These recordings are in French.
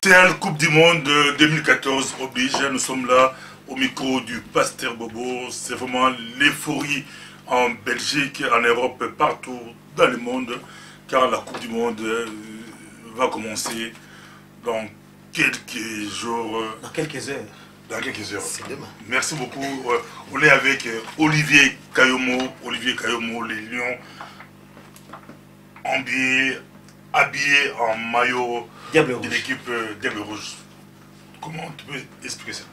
Spécial Coupe du Monde 2014 oblige, nous sommes là au micro du Pasteur Bobo. C'est vraiment l'euphorie en Belgique, en Europe, partout dans le monde, car la Coupe du Monde va commencer dans quelques jours. Dans quelques heures. Dans quelques heures. C'est demain. Merci beaucoup. On est avec Olivier Kayomo, les Lions, habillé en maillot de l'équipe Diable Rouge. Comment tu peux expliquer ça?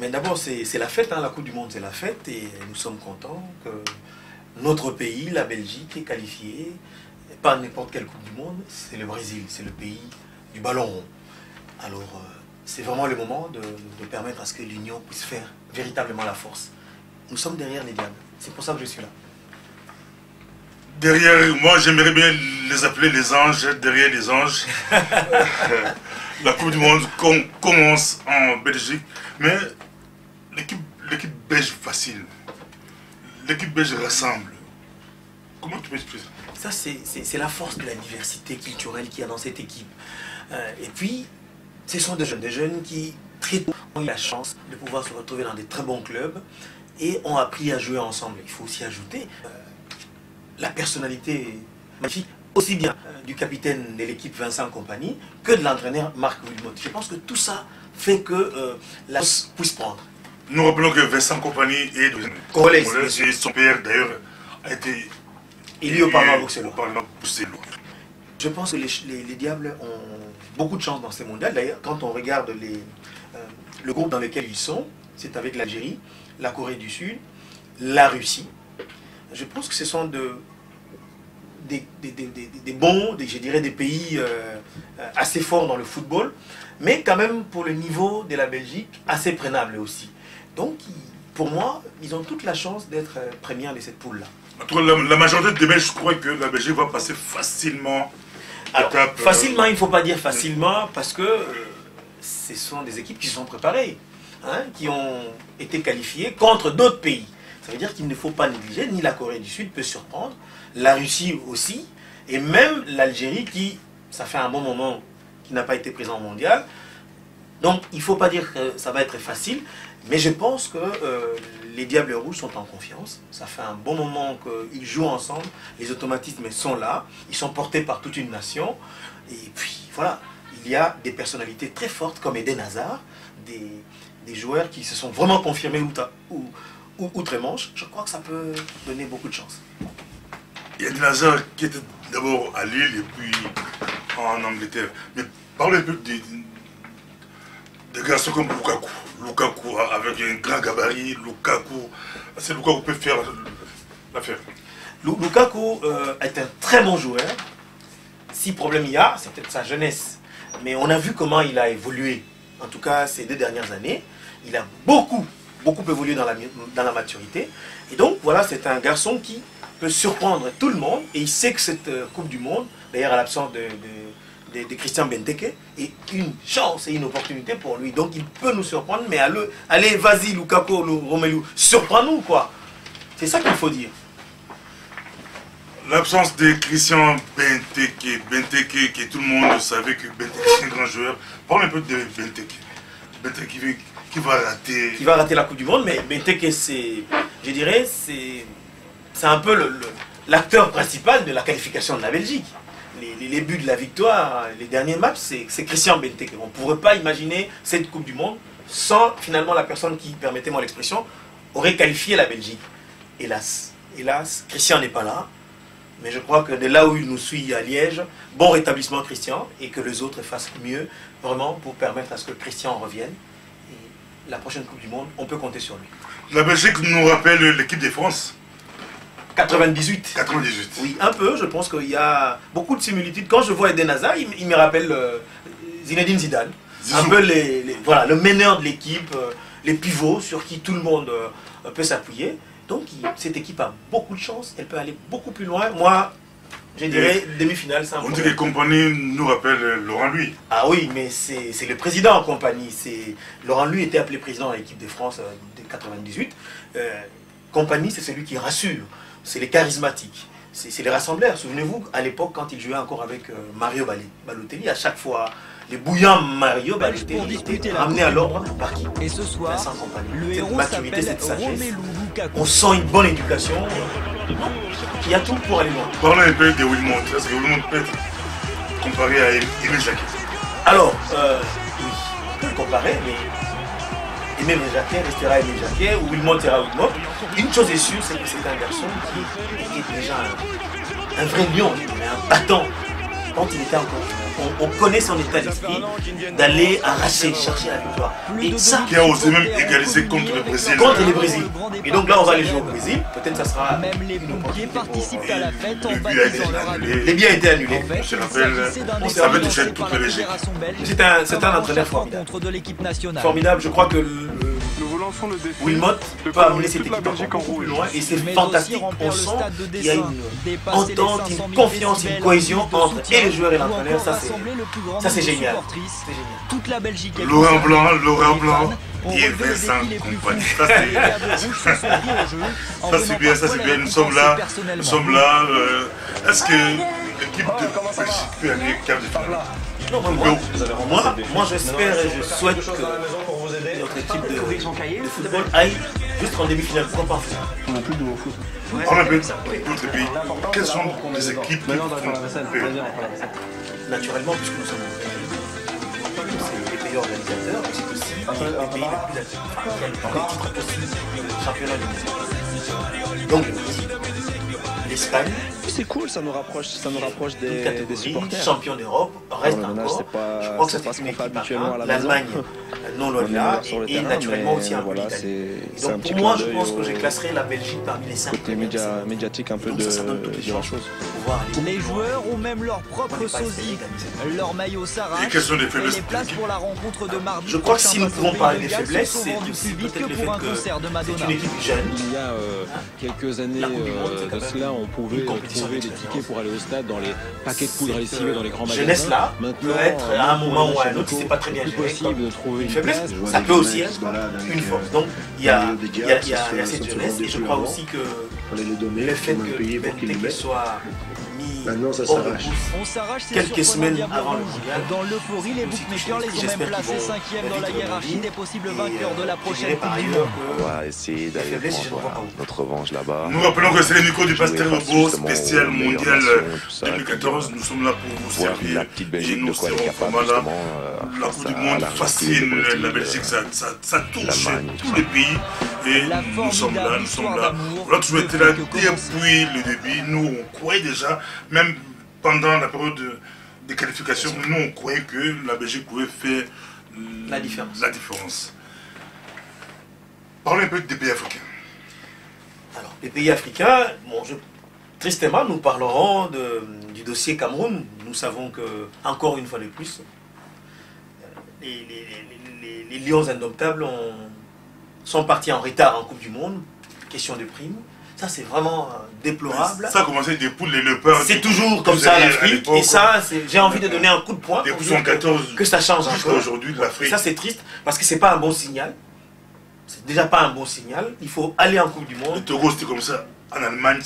Mais d'abord, c'est la fête, hein, la Coupe du Monde, c'est la fête, et nous sommes contents que notre pays, la Belgique, est qualifié. Pas n'importe quelle Coupe du Monde, c'est le Brésil, c'est le pays du ballon rond. Alors, c'est vraiment le moment de permettre à ce que l'Union puisse faire véritablement la force. Nous sommes derrière les Diables, c'est pour ça que je suis là. Derrière, moi j'aimerais bien les appeler les anges, derrière les anges. La Coupe du Monde commence en Belgique, mais l'équipe belge facile. L'équipe belge rassemble. Comment tu peux expliquer ça? Ça, c'est la force de la diversité culturelle qu'il y a dans cette équipe. Et puis, ce sont des jeunes qui, très tôt, ont eu la chance de pouvoir se retrouver dans des très bons clubs et ont appris à jouer ensemble. Il faut aussi ajouter la personnalité magnifique, aussi bien du capitaine de l'équipe Vincent Kompany que de l'entraîneur Marc Wilmot. Je pense que tout ça fait que la chose puisse prendre. Nous rappelons que Vincent Kompany est de Congolais, et son père d'ailleurs a été élu au Parlement bruxellois. Je pense que les Diables ont beaucoup de chance dans ces mondiales. D'ailleurs, quand on regarde le groupe dans lequel ils sont, c'est avec l'Algérie, la Corée du Sud, la Russie. Je pense que ce sont des bons, je dirais des pays assez forts dans le football, mais quand même pour le niveau de la Belgique, assez prenable aussi. Donc, pour moi, ils ont toute la chance d'être premiers de cette poule-là. La majorité des Belges croient que la Belgique va passer facilement. Alors, facilement, il ne faut pas dire facilement, parce que ce sont des équipes qui se sont préparées, hein, qui ont été qualifiées contre d'autres pays. Ça veut dire qu'il ne faut pas négliger, ni la Corée du Sud peut surprendre, la Russie aussi, et même l'Algérie qui, ça fait un bon moment, qui n'a pas été présent au mondial. Donc il ne faut pas dire que ça va être facile, mais je pense que les Diables Rouges sont en confiance. Ça fait un bon moment qu'ils jouent ensemble, les automatismes sont là, ils sont portés par toute une nation, et puis voilà, il y a des personnalités très fortes comme Eden Hazard, des joueurs qui se sont vraiment confirmés outre-Manche. Je crois que ça peut donner beaucoup de chance. Il y a Eden Hazard qui était d'abord à Lille et puis en Angleterre. Mais parlez un peu des garçons comme Lukaku. Lukaku avec un grand gabarit, Lukaku. C'est Lukaku peut faire l'affaire. Lukaku est un très bon joueur. Si problème il y a, c'est peut-être sa jeunesse. Mais on a vu comment il a évolué. En tout cas, ces 2 dernières années. Il a beaucoup évolué dans la maturité. Et donc, voilà, c'est un garçon qui peut surprendre tout le monde. Et il sait que cette Coupe du Monde, d'ailleurs à l'absence de Christian Benteke, est une chance et une opportunité pour lui. Donc, il peut nous surprendre. Mais allez, vas-y, Lukaku, Romelu, surprends-nous, quoi. C'est ça qu'il faut dire. L'absence de Christian Benteke, que tout le monde savait que Benteke est un grand joueur. Parle un peu de Benteke. Benteke qui va rater... Qui va rater la Coupe du Monde, mais Benteke, je dirais, c'est un peu l'acteur principal de la qualification de la Belgique. Les buts de la victoire, les derniers matchs, c'est Christian Benteke. On ne pourrait pas imaginer cette Coupe du Monde sans finalement la personne qui, permettez-moi l'expression, aurait qualifié la Belgique. Hélas, Christian n'est pas là. Mais je crois que de là où il nous suit à Liège, bon rétablissement Christian, et que les autres fassent mieux, vraiment, pour permettre à ce que Christian revienne. Et la prochaine Coupe du Monde, on peut compter sur lui. La Belgique nous rappelle l'équipe de France. 98. 98. Oui, un peu, je pense qu'il y a beaucoup de similitudes. Quand je vois Eden Hazard, il me rappelle Zinedine Zidane. Zizou. Un peu voilà, le meneur de l'équipe, les pivots sur qui tout le monde peut s'appuyer. Donc cette équipe a beaucoup de chance, elle peut aller beaucoup plus loin. Moi, je dirais demi-finale, c'est un on dit que Kompany nous rappelle Laurent Louis. Ah oui, mais c'est le président en Kompany. Laurent Louis était appelé président de l'équipe de France de 98. Kompany, c'est celui qui rassure, c'est les charismatiques, c'est les rassembleurs. Souvenez-vous, à l'époque, quand il jouait encore avec Mario Balotelli, à chaque fois les bouillants Mario Balotelli Pour disputer étaient la ramenés Coupe à du l'ordre Monde. par qui? Et ce soir, Vincent Kompany. le Cette héros maturité, s'appelle cette sagesse. Romelu Lukaku. On sent une bonne éducation. Il y a tout pour aller loin. Parlons un peu de Wilmot. Est-ce que Wilmot peut être comparé à Aimé Jacquet? Alors, oui, on peut le comparer, mais Aimé Jacquet restera Aimé Jacquet, ou Wilmot ira Wilmot. Une chose est sûre, c'est que c'est un garçon qui est déjà un vrai lion, un battant. Quand il était encore, on connaît son état d'esprit d'aller arracher, chercher la victoire. Et ça, Qui a osé même égaliser contre le Brésil. contre le Brésil. Et donc là, on va aller jouer au Brésil. Peut-être que ça sera. Même les pompiers participent à la fête en Le but a été baptisant leur ami. annulé. Les billets étaient annulés. En fait, Je il rappelle, s'agissait d'un on épisode savait toucher lancé toute par la la Belgique. Fédération belge C'est un avant entraîneur chaque formidable. rencontre de l'équipe nationale. Formidable. Je crois que Nous vous lançons le défi. Wilmot de peut amener favoriser cette toute la équipe encore Belgique en beaucoup plus rouge. loin. Et c'est Mais fantastique. aussi remplir On le sent stade de qu'il y a dessin, une dépasser les entente, 500 une 000 confiance, une décibels, cohésion un but de entre soutien, et les joueurs et ou l'entraîneur. encore Ça, c'est rassembler le plus grand ça, c'est nombre de génial. supportrices. C'est génial. Toute la Belgique est Laurent concernée. Blanc Les et fans ont relevé les Vincent défis les plus fous. Kompany. Ça, Les c'est- Diables Rouges se sont pris au jeu en Ça venant c'est bien, ça parfois c'est les bien. Nous sommes récompenser là. personnellement. Nous sommes là. Est-ce que l'équipe de Belgique peut aller quart de finale? Non, moi j'espère et je souhaite que notre équipe de football aille juste en demi-finale. Pourquoi pas en finale? On a peu d'autres pays. Quelles sont les équipes qui font peur? Naturellement, puisque nous sommes c'est les pays organisateurs, mais c'est aussi les pays les plus actifs qui ont les titres possibles du championnat du monde. Donc, le Brésil, l'Espagne, C'est cool, ça nous rapproche toute des catégorie, supporters. champion d'Europe, reste Ouais, maintenant, encore. c'est pas- Je crois que c'est ça pas fait ce une qu'on fait équipe à habituellement part. à la maison. L'Allemagne, non loin On de est là, meilleur sur le et terrain, naturellement mais aussi un peu voilà, l'Italie. c'est Et un donc petit pour moi, clin je d'œil pense que au j'ai classerai la Belgique parmi les 5 côté médiatique un peu donc de ça donne toutes les la chances chose. pour pouvoir aller Les plus loin. joueurs ont même leur propre On n'est pas sosie. essayé Leur maillot Et s'arrache. quelles sont les Et faiblesses les de places l'équipe? pour la rencontre de mardi. Je crois que prochain si nous face au pouvons Pays parler de des Galles faiblesses, sont c'est vendus aussi plus vite peut-être que le pour fait un que concert de c'est Madonna. une équipe jeune. Il y a quelques années La Coupe du Monde, c'est quand de même cela, on pouvait une compétition trouver des d'expérience. tickets pour aller au stade dans les paquets de poudre à Cette, lessiver dans les grands magasins. jeunesse-là Maintenant, peut être à un pour moment les ou à un matchs autre, si c'est pas très bien c'est géré, possible comme de trouver une une faiblesse. place. Ça peut aussi être une force. Donc il y a cette jeunesse et je crois aussi que Fallait les donner, le fait on a que payé pour qu'ils les Benteke mettent. soit mis Maintenant, ça hors de s'arrache. course On s'arrache, c'est quelques surprenant, semaines Diable avant le Rouge. mondial. Dans l'euphorie, les Aussi bookmakers les ont j'espère même qu'ils placés vont 5e dans la vite hiérarchie rebondir. des possibles Et, vainqueurs de la je prochaine dirais par Coupe du ailleurs Monde. que On va essayer d'aller faiblesses, je ne prendre vois pas où. notre revanche là-bas. Nous rappelons que c'est les micros du Pasteur Jouer face Bobo justement spécial aux meilleures mondial nations, tout ça, 2014. Nous sommes là pour vous voir servir. la petite Et Belgique nous de quoi elle est serons capable vraiment là. justement La face Coupe du à Monde l'Argentine, fascine le Brésil, la Belgique, ça touche l'Allemagne, tous les pays. Et La nous sommes là, formidable nous sommes histoire là. d'amour Voilà, tu ne étais fait là que commencer. depuis le début. Nous, on croyait déjà, même pendant la période de qualification, nous, on croyait que la Belgique pouvait faire La différence. la différence. Parlons un peu des pays africains. Alors, les pays africains, bon, tristement, nous parlerons du dossier Cameroun. Nous savons que, encore une fois de plus, les Lions indomptables sont partis en retard en Coupe du Monde. Question de primes. Ça, c'est vraiment déplorable. Ça a commencé depuis les léopards. C'est toujours comme ça l'Afrique. Et ça, j'ai envie de donner un coup de poing pour Depuis dire 74 que ça change jusqu'à encore. aujourd'hui de Et l'Afrique. ça, c'est triste parce que c'est pas un bon signal. C'est déjà pas un bon signal. Il faut aller en Coupe du Le Monde. Togo, c'était comme ça. En Allemagne,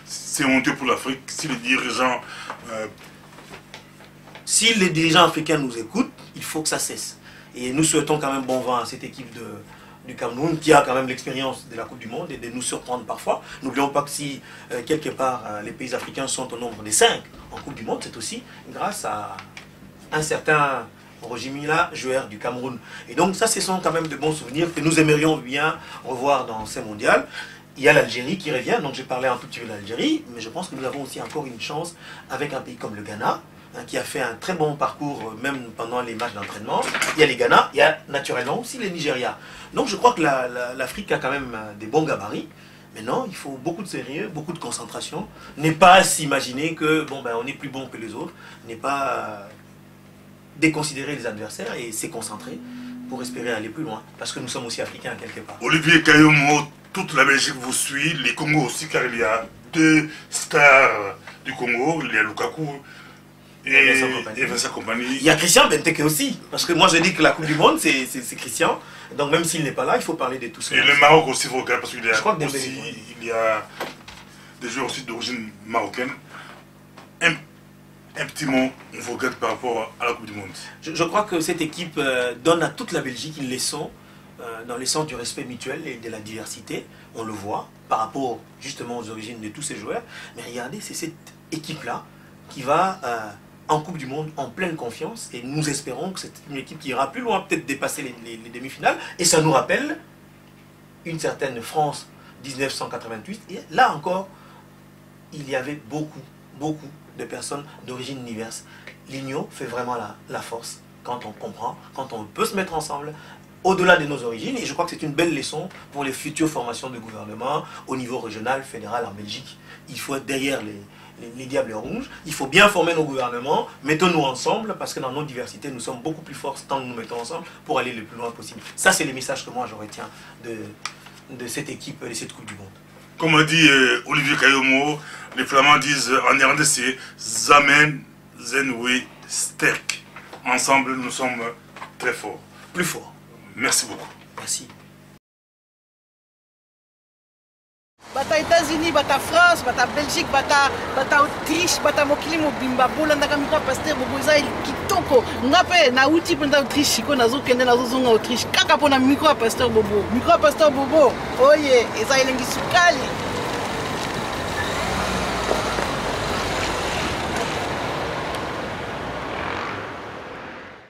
c'est honteux pour l'Afrique. Si les dirigeants. Si les dirigeants africains nous écoutent, il faut que ça cesse. Et nous souhaitons quand même bon vent à cette équipe du Cameroun qui a quand même l'expérience de la Coupe du Monde et de nous surprendre parfois. N'oublions pas que si quelque part les pays africains sont au nombre des 5 en Coupe du Monde, c'est aussi grâce à un certain Rojimila, joueur du Cameroun. Et donc ça, ce sont quand même de bons souvenirs que nous aimerions bien revoir dans ces mondiales. Il y a l'Algérie qui revient, donc j'ai parlé un tout petit peu de l'Algérie, mais je pense que nous avons aussi encore une chance avec un pays comme le Ghana, qui a fait un très bon parcours, même pendant les matchs d'entraînement. Il y a les Ghana, il y a naturellement aussi les Nigeria. Donc je crois que l'Afrique a quand même des bons gabarits. Maintenant, il faut beaucoup de sérieux, beaucoup de concentration. Ne pas s'imaginer que bon, ben, on est plus bon que les autres. Ne pas déconsidérer les adversaires et se concentrer pour espérer aller plus loin. Parce que nous sommes aussi africains quelque part. Olivier Kayomo, toute la Belgique vous suit, les Congos aussi, car il y a 2 stars du Congo, il y a Lukaku et Vincent Kompany. Il y a Christian Benteke aussi, parce que moi je dis que la Coupe du Monde c'est Christian, donc même s'il n'est pas là, il faut parler de tout ça. Et le Maroc aussi, faut regarder, parce qu'il y a Je crois que il y a des joueurs aussi d'origine marocaine. un petit mot, on vous regarde par rapport à la Coupe du Monde. Je crois que cette équipe donne à toute la Belgique une leçon dans le sens du respect mutuel et de la diversité. On le voit par rapport justement aux origines de tous ces joueurs. Mais regardez, c'est cette équipe-là qui va en Coupe du Monde en pleine confiance. Et nous espérons que c'est une équipe qui ira plus loin, peut-être dépasser les demi-finales. Et ça nous rappelle une certaine France 1988. Et là encore, il y avait beaucoup de personnes d'origine diverse. L'union fait vraiment la force quand on comprend, quand on peut se mettre ensemble au-delà de nos origines. Et je crois que c'est une belle leçon pour les futures formations de gouvernement au niveau régional, fédéral en Belgique. Il faut être derrière les diables rouges. Il faut bien former nos gouvernements. Mettons-nous ensemble parce que dans nos diversités, nous sommes beaucoup plus forts tant que nous nous mettons ensemble pour aller le plus loin possible. Ça, c'est les messages que moi je retiens de cette équipe, de cette Coupe du Monde. Comme a dit Olivier Kayomo, les Flamands disent en néerlandais c'est Zamen, Zenwe, Sterk. Ensemble, nous sommes très forts. Plus forts. Merci beaucoup. Merci. Bata États-Unis, bata France, bata Belgique, bata Autriche, bata mokili mobimba bolanda ka miko pasteur boboza kitoko. Ngape na uti penda Autriche ko nazo kende nazo zonga Autriche. Kaka pona miko pasteur bobo. Miko pasteur bobo. Oye, eza elengi sukali.